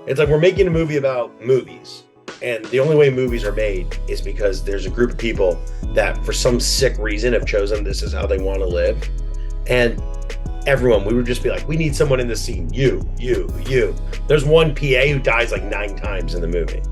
It's like we're making a movie about movies. And the only way movies are made is because there's a group of people that, for some sick reason, have chosen this is how they want to live. And everyone, we would just be like, we need someone in the scene. You. There's one PA who dies like 9 times in the movie.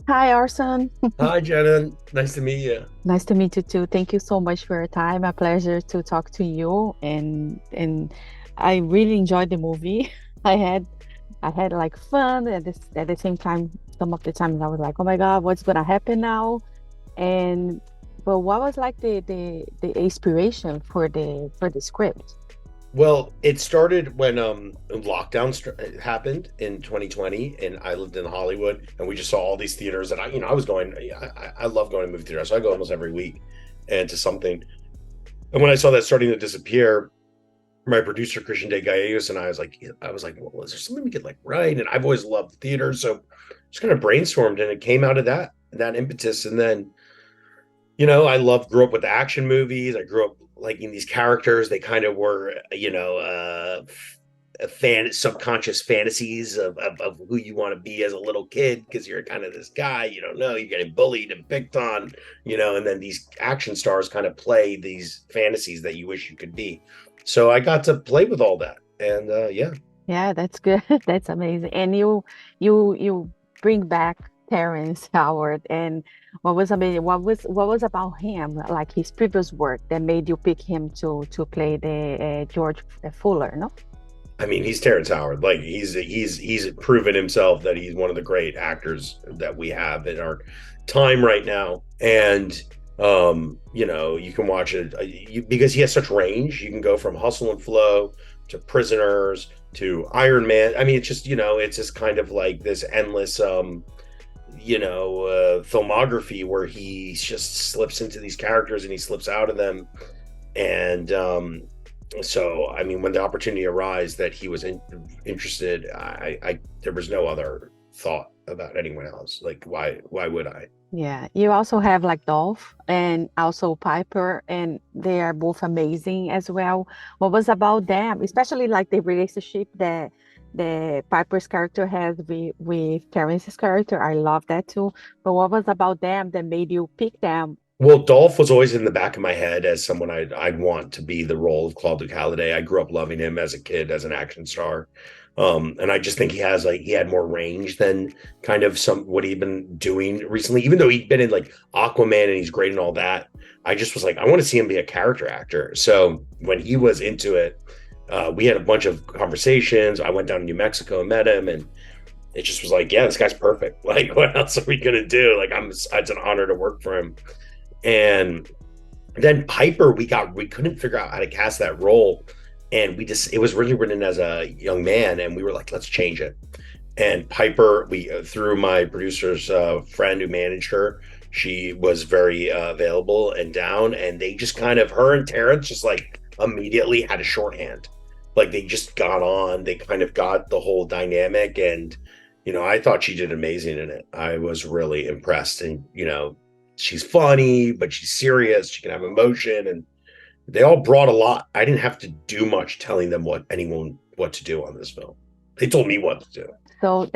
Hi, Orson. Hi, Jana. Nice to meet you. Nice to meet you too. Thank you so much for your time. A pleasure to talk to you. And I really enjoyed the movie. I had I had like fun at the same time. Some of the times I was like, oh my God, what's gonna happen now? And but what was like the inspiration for the script? Well, it started when lockdown happened in 2020, and I lived in Hollywood, and we just saw all these theaters. And I was going. I love going to movie theaters. So I go almost every week, and to something. And when I saw that starting to disappear, my producer Christian De Gallegos and I was like, well, is there something we could like write? And I've always loved theater, so just kind of brainstormed, and it came out of that impetus. And then grew up with action movies. I grew up liking these characters. They kind of were, subconscious fantasies of who you want to be as a little kid, because you're kind of this guy, you don't know, you're getting bullied and picked on, and then these action stars kind of play these fantasies that you wish you could be. So I got to play with all that. And yeah. Yeah, that's good. That's amazing. And you bring back Terrence Howard. And what was amazing? What was about him, like his previous work, that made you pick him to play the George Fuller? No. I mean, he's Terrence Howard. Like he's proven himself that he's one of the great actors that we have in our time right now. And you can watch it because he has such range. You can go from Hustle and Flow to Prisoners to Iron Man. I mean, it's just kind of like this endless filmography where he just slips into these characters and he slips out of them. And so I mean, when the opportunity arose that he was interested, I there was no other thought about anyone else. Like, why would I? Yeah, you also have like Dolph and also Piper, and they are both amazing as well. What was about them, especially like the relationship that the Piper's character has with Terrence's character? I love that too. But what was about them that made you pick them? Well, Dolph was always in the back of my head as someone I'd want to be the role of Claude Luc Hallyday. I grew up loving him as a kid, as an action star. And I just think he had more range than kind of what he'd been doing recently, even though he'd been in like Aquaman and he's great and all that. I just was like, I want to see him be a character actor. So when he was into it, we had a bunch of conversations. I went down to New Mexico and met him, and it just was like, yeah, this guy's perfect. Like, what else are we gonna do? Like, it's an honor to work for him. And then Piper, we couldn't figure out how to cast that role, and it was really written as a young man, and we were like, let's change it. And Piper, we through my producer's friend who managed her, she was very available and down, and they just kind of, her and Terrence just like immediately had a shorthand. Like, they just got on, they kind of got the whole dynamic. And I thought she did amazing in it. I was really impressed. And she's funny, but she's serious. She can have emotion, and they all brought a lot. I didn't have to do much telling them what to do on this film. They told me what to do. So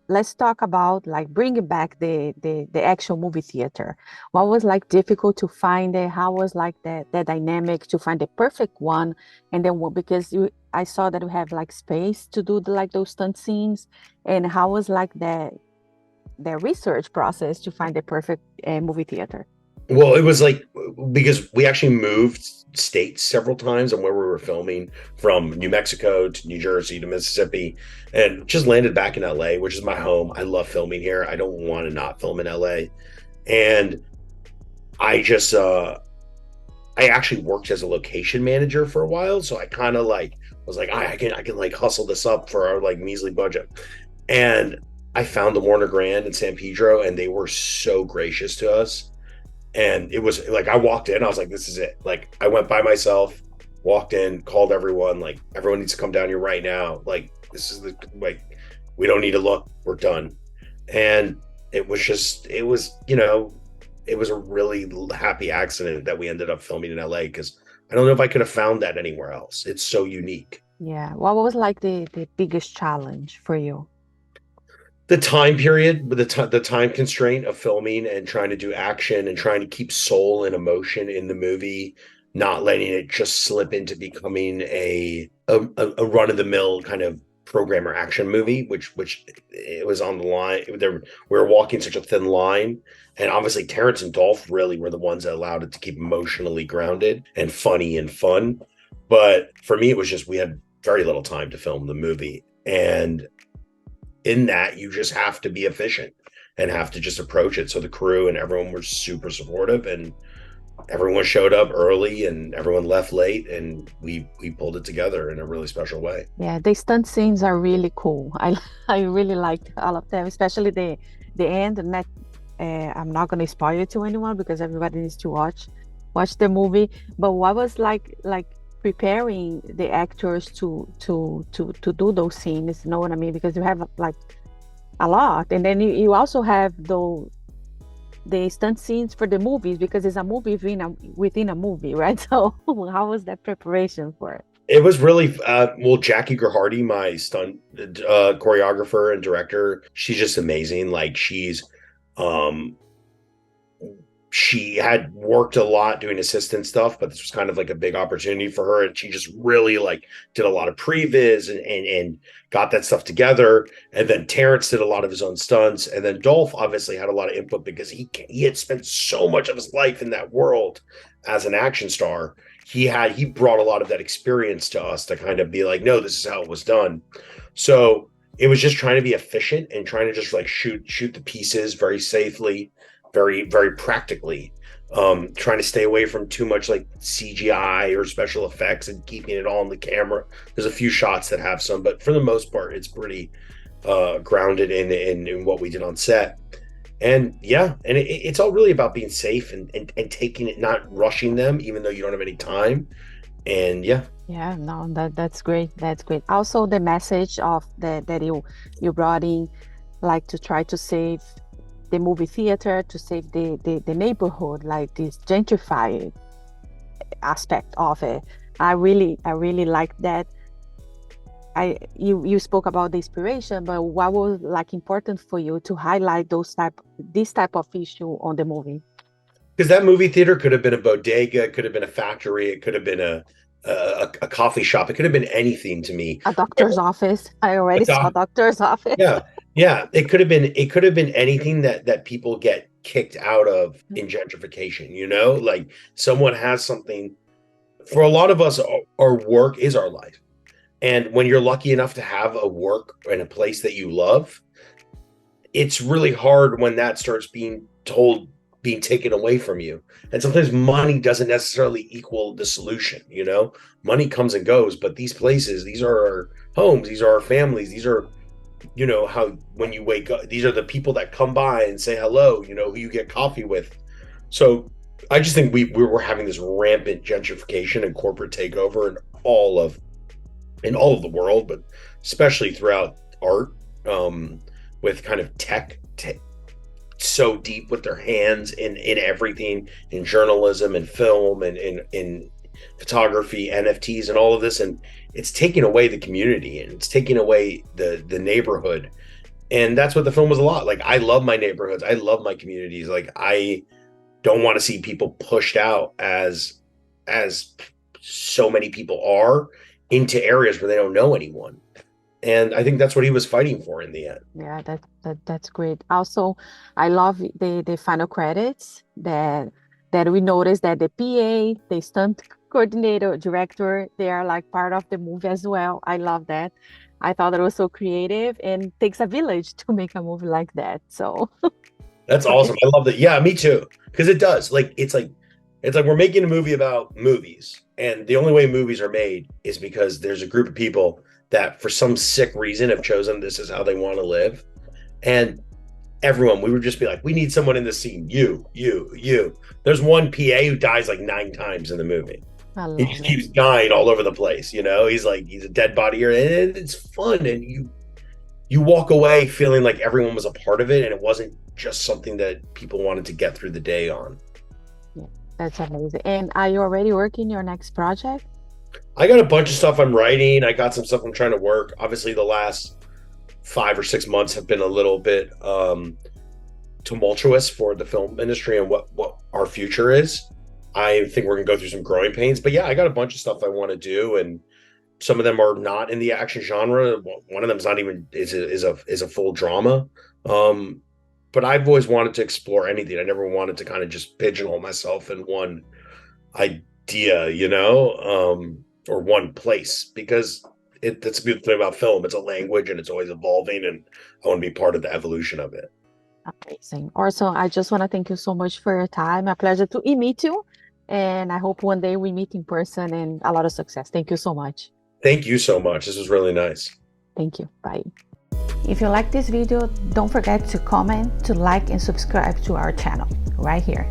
let's talk about like bringing back the actual movie theater. What was like difficult to find it? How was like the dynamic to find the perfect one? And then because I saw that we have like space to do like those stunt scenes. And how was like the research process to find the perfect movie theater? Well, it was like, because we actually moved states several times on where we were filming, from New Mexico to New Jersey to Mississippi, and just landed back in LA, which is my home. I love filming here. I don't want to not film in LA. And I just, I actually worked as a location manager for a while. So I kind of like was like, I can like hustle this up for our like measly budget. And I found the Warner Grand in San Pedro, and they were so gracious to us. And it was like, I walked in, I was like, this is it. Like, I went by myself, walked in, called everyone, like, everyone needs to come down here right now. Like, this is we don't need to look, we're done. And it was a really happy accident that we ended up filming in LA, because I don't know if I could have found that anywhere else. It's so unique. Yeah. What was like the biggest challenge for you? The time period, the time constraint of filming and trying to do action and trying to keep soul and emotion in the movie, not letting it just slip into becoming a run of the mill kind of programmer action movie, which it was on the line. We were walking such a thin line, and obviously Terrence and Dolph really were the ones that allowed it to keep emotionally grounded and funny and fun. But for me, it was just we had very little time to film the movie, and in that you just have to be efficient and have to just approach it. So the crew and everyone were super supportive, and everyone showed up early and everyone left late, and we pulled it together in a really special way. Yeah, the stunt scenes are really cool. I really liked all of them, especially the end. And that I'm not going to spoil it to anyone because everybody needs to watch the movie. But what was like preparing the actors to do those scenes? You know what I mean? Because you have like a lot, and then you also have the stunt scenes for the movies because it's a movie within a movie, right? So how was that preparation for it? It was really well, Jackie Gerhardy, my stunt choreographer and director, she's just amazing. Like um she had worked a lot doing assistant stuff, but this was kind of like a big opportunity for her, and she just really like did a lot of previs and got that stuff together. And then Terrence did a lot of his own stunts, and then Dolph obviously had a lot of input because he had spent so much of his life in that world as an action star. He brought a lot of that experience to us to kind of be like, no, this is how it was done. So it was just trying to be efficient and trying to just like shoot the pieces very safely, very practically, trying to stay away from too much like CGI or special effects and keeping it all on the camera. There's a few shots that have some, but for the most part it's pretty grounded in what we did on set. And yeah, and it's all really about being safe and taking it, not rushing them even though you don't have any time. And yeah. Yeah, no, that's great. That's great. Also, the message of that you brought in, like to try to save the movie theater, to save the neighborhood, like this gentrified aspect of it. I really like that. You spoke about the inspiration, but what was like important for you to highlight this type of issue on the movie? Because that movie theater could have been a bodega, it could have been a factory, it could have been a coffee shop, it could have been anything to me. A doctor's office. I already saw a doctor's office. Yeah, it could have been anything that people get kicked out of in gentrification. You know, like someone has something. For a lot of us, our work is our life, and when you're lucky enough to have a work and a place that you love, it's really hard when that starts being taken away from you. And sometimes money doesn't necessarily equal the solution. You know, money comes and goes, but these places, these are our homes, these are our families, these are, you know, how when you wake up, these are the people that come by and say hello, you know, who you get coffee with. So I just think we were having this rampant gentrification and corporate takeover in all of the world, but especially throughout art, with kind of tech so deep with their hands in everything, in journalism and film and in photography, NFTs and all of this, and it's taking away the community and it's taking away the neighborhood. And that's what the film was a lot. Like, I love my neighborhoods, I love my communities. Like, I don't want to see people pushed out as so many people are into areas where they don't know anyone. And I think that's what he was fighting for in the end. Yeah, that's great. Also, I love the final credits that we noticed that the PA, the stunt coordinator, director, they are like part of the movie as well. I love that. I thought it was so creative and takes a village to make a movie like that. So That's awesome. I love that. Yeah, me too. Because it does. Like it's like we're making a movie about movies, and the only way movies are made is because there's a group of people that for some sick reason have chosen this is how they want to live. And everyone, we would just be like, we need someone in the scene. You. There's one PA who dies like 9 times in the movie. He just keeps dying all over the place. You know, he's a dead body here, and it's fun. And you walk away feeling like everyone was a part of it, and it wasn't just something that people wanted to get through the day on. That's amazing. And are you already working your next project? I got a bunch of stuff I'm writing. I got some stuff I'm trying to work. Obviously, the last 5 or 6 months have been a little bit tumultuous for the film industry and what our future is. I think we're gonna go through some growing pains, but yeah, I got a bunch of stuff I want to do, and some of them are not in the action genre. One of them is not even is a full drama. Um, but I've always wanted to explore anything. I never wanted to kind of just pigeonhole myself in one idea, or one place, because that's the beautiful thing about film. It's a language and it's always evolving, and I want to be part of the evolution of it. Amazing. Also, I just want to thank you so much for your time. A pleasure to meet you. And I hope one day we meet in person and a lot of success. Thank you so much. Thank you so much. This was really nice. Thank you. Bye. If you like this video, don't forget to comment, to like, and subscribe to our channel right here.